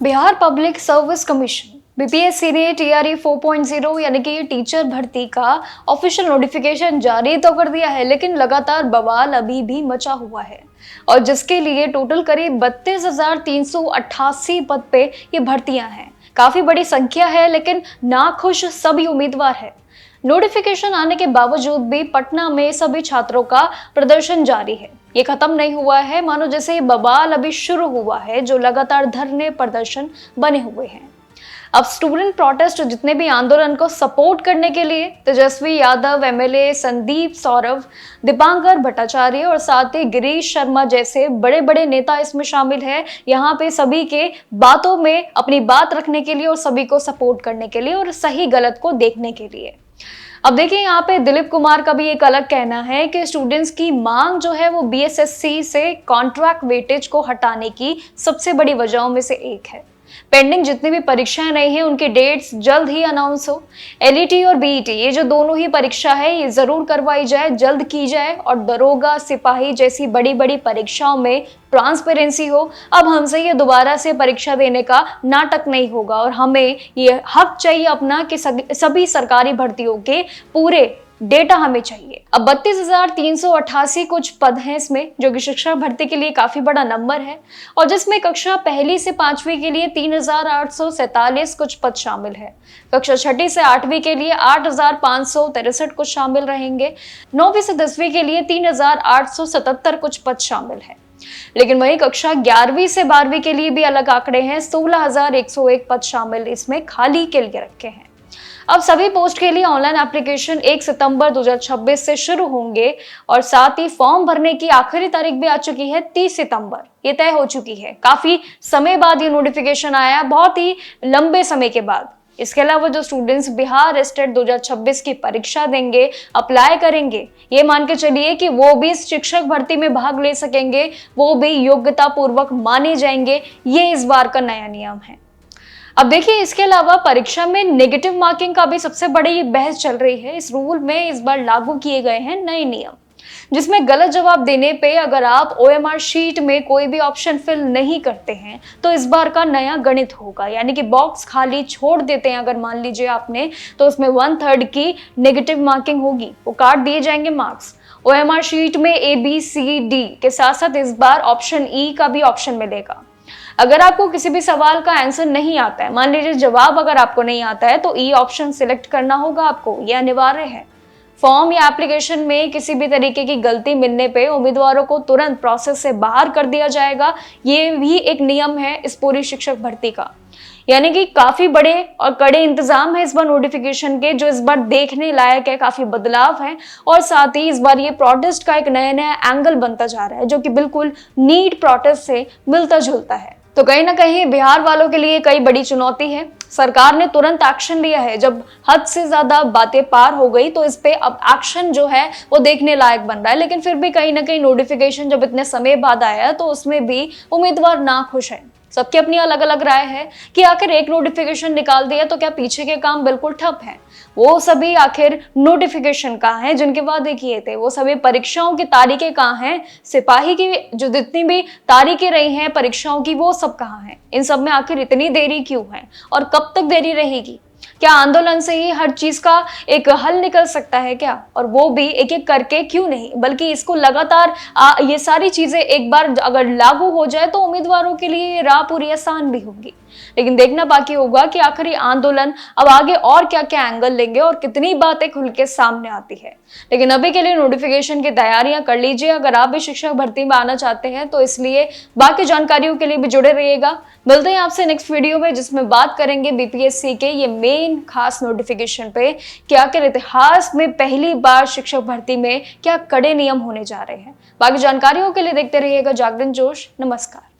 Bihar public service commission BPSC ने TRE 4.0 यानी कि टीचर भर्ती का ऑफिशियल नोटिफिकेशन जारी तो कर दिया है, लेकिन लगातार बवाल अभी भी मचा हुआ है और जिसके लिए टोटल करीब 32,388 पद पे ये भर्तियां हैं। काफी बड़ी संख्या है, लेकिन नाखुश सभी उम्मीदवार है। नोटिफिकेशन आने के बावजूद भी पटना में सभी छात्रों का प्रदर्शन जारी है। ये खत्म नहीं हुआ है, मानो जैसे ये बवाल अभी शुरू हुआ है, जो लगातार धरने प्रदर्शन बने हुए हैं। अब स्टूडेंट प्रोटेस्ट जितने भी आंदोलन को सपोर्ट करने के लिए तेजस्वी यादव, एमएलए संदीप सौरभ, दीपांकर भट्टाचार्य और साथ ही गिरीश शर्मा जैसे बड़े बड़े नेता इसमें शामिल है। यहाँ पे सभी के बातों में अपनी बात रखने के लिए और सभी को सपोर्ट करने के लिए और सही गलत को देखने के लिए। अब देखिए, यहाँ पे दिलीप कुमार का भी एक अलग कहना है कि स्टूडेंट्स की मांग जो है वो बीएसएससी से कॉन्ट्रैक्ट वेटेज को हटाने की सबसे बड़ी वजहों में से एक है। पेंडिंग जितनी भी परीक्षाएं रही हैं उनकी डेट्स जल्द ही अनाउंस हो। एलईटी और बीईटी ये जो दोनों ही परीक्षा है ये जरूर करवाई जाए, जल्द की जाए और दरोगा, सिपाही जैसी बड़ी बड़ी परीक्षाओं में ट्रांसपेरेंसी हो। अब हमसे ये दोबारा से परीक्षा देने का नाटक नहीं होगा और हमें ये हक चाहिए अपना कि सभी सरकारी भर्तियों के पूरे डेटा हमें चाहिए। अब 32,388 कुछ पद हैं इसमें, जो कि शिक्षक भर्ती के लिए काफी बड़ा नंबर है और जिसमें कक्षा पहली से 5वीं के लिए 3,847 कुछ पद शामिल है। कक्षा 6ठी से 8वीं के लिए 8,563 कुछ शामिल रहेंगे। 9वीं से 10वीं के लिए 3,877 कुछ पद शामिल है। लेकिन वही कक्षा 11वीं से 12वीं के लिए भी अलग आंकड़े हैं। 16,101 पद शामिल इसमें खाली के लिए रखे हैं। अब सभी पोस्ट के लिए ऑनलाइन एप्लीकेशन 1 सितंबर 2026 से शुरू होंगे और साथ ही फॉर्म भरने की आखिरी तारीख भी आ चुकी है, 30 सितंबर ये तय हो चुकी है। काफी समय बाद ये नोटिफिकेशन आया, बहुत ही लंबे समय के बाद। इसके अलावा जो स्टूडेंट्स बिहार स्टेट 2026 की परीक्षा देंगे, अप्लाई करेंगे, ये मान के चलिए कि वो भी शिक्षक भर्ती में भाग ले सकेंगे, वो भी योग्यता पूर्वक माने जाएंगे। ये इस बार का नया नियम है। अब देखिए, इसके अलावा परीक्षा में नेगेटिव मार्किंग का भी सबसे बड़ी बहस चल रही है। इस रूल में इस बार लागू किए गए हैं नए नियम, जिसमें गलत जवाब देने पे अगर आप ओएमआर शीट में कोई भी ऑप्शन फिल नहीं करते हैं तो इस बार का नया गणित होगा। यानी कि बॉक्स खाली छोड़ देते हैं अगर मान लीजिए आपने, तो उसमें 1/3 की नेगेटिव मार्किंग होगी, वो काट दिए जाएंगे मार्क्स। ओएमआर शीट में ABCD के साथ साथ इस बार ऑप्शन E का भी ऑप्शन मिलेगा। अगर आपको किसी भी सवाल का आंसर नहीं आता है, मान लीजिए जवाब अगर आपको नहीं आता है, तो ई ऑप्शन सिलेक्ट करना होगा आपको, यह अनिवार्य है। फॉर्म या एप्लीकेशन में किसी भी तरीके की गलती मिलने पे उम्मीदवारों को तुरंत प्रोसेस से बाहर कर दिया जाएगा। ये भी एक नियम है इस पूरी शिक्षक भर्ती का। यानी कि काफी बड़े और कड़े इंतजाम है इस बार नोटिफिकेशन के, जो इस बार देखने लायक है, काफी बदलाव है। और साथ ही इस बार ये प्रोटेस्ट का एक नया नया एंगल बनता जा रहा है, जो कि बिल्कुल नीट प्रोटेस्ट से मिलता जुलता है। तो कहीं ना कहीं बिहार वालों के लिए कई बड़ी चुनौती है। सरकार ने तुरंत एक्शन लिया है। जब हद से ज्यादा बातें पार हो गई तो इस पे अब एक्शन जो है वो देखने लायक बन रहा है। लेकिन फिर भी कहीं ना कहीं नोटिफिकेशन जब इतने समय बाद आया है तो उसमें भी उम्मीदवार नाखुश है। सबकी अपनी अलग अलग राय है कि आखिर एक नोटिफिकेशन निकाल दिया तो क्या पीछे के काम बिल्कुल ठप है? वो सभी आखिर नोटिफिकेशन कहाँ हैं जिनके वादे किए थे? वो सभी परीक्षाओं की तारीखें कहाँ हैं? सिपाही की जो जितनी भी तारीखें रही हैं परीक्षाओं की, वो सब कहाँ हैं? इन सब में आखिर इतनी देरी क्यों है और कब तक देरी रहेगी? क्या आंदोलन से ही हर चीज का एक हल निकल सकता है क्या? और वो भी एक एक करके क्यों नहीं, बल्कि इसको लगातार ये सारी चीजें एक बार अगर लागू हो जाए तो उम्मीदवारों के लिए राह पूरी आसान भी होगी। लेकिन देखना बाकी होगा कि आखिर ये आंदोलन अब आगे और क्या क्या एंगल लेंगे और कितनी बातें खुल के सामने आती है। लेकिन अभी के लिए नोटिफिकेशन की तैयारियां कर लीजिए अगर आप भी शिक्षक भर्ती में आना चाहते हैं तो। इसलिए बाकी जानकारियों के लिए भी जुड़े रहिएगा। मिलते हैं आपसे नेक्स्ट वीडियो में, जिसमें बात करेंगे बीपीएससी के ये मेन खास नोटिफिकेशन पे कि आखिर इतिहास में पहली बार शिक्षक भर्ती में क्या कड़े नियम होने जा रहे हैं। बाकी जानकारियों के लिए देखते रहिएगा जागरण जोश। नमस्कार।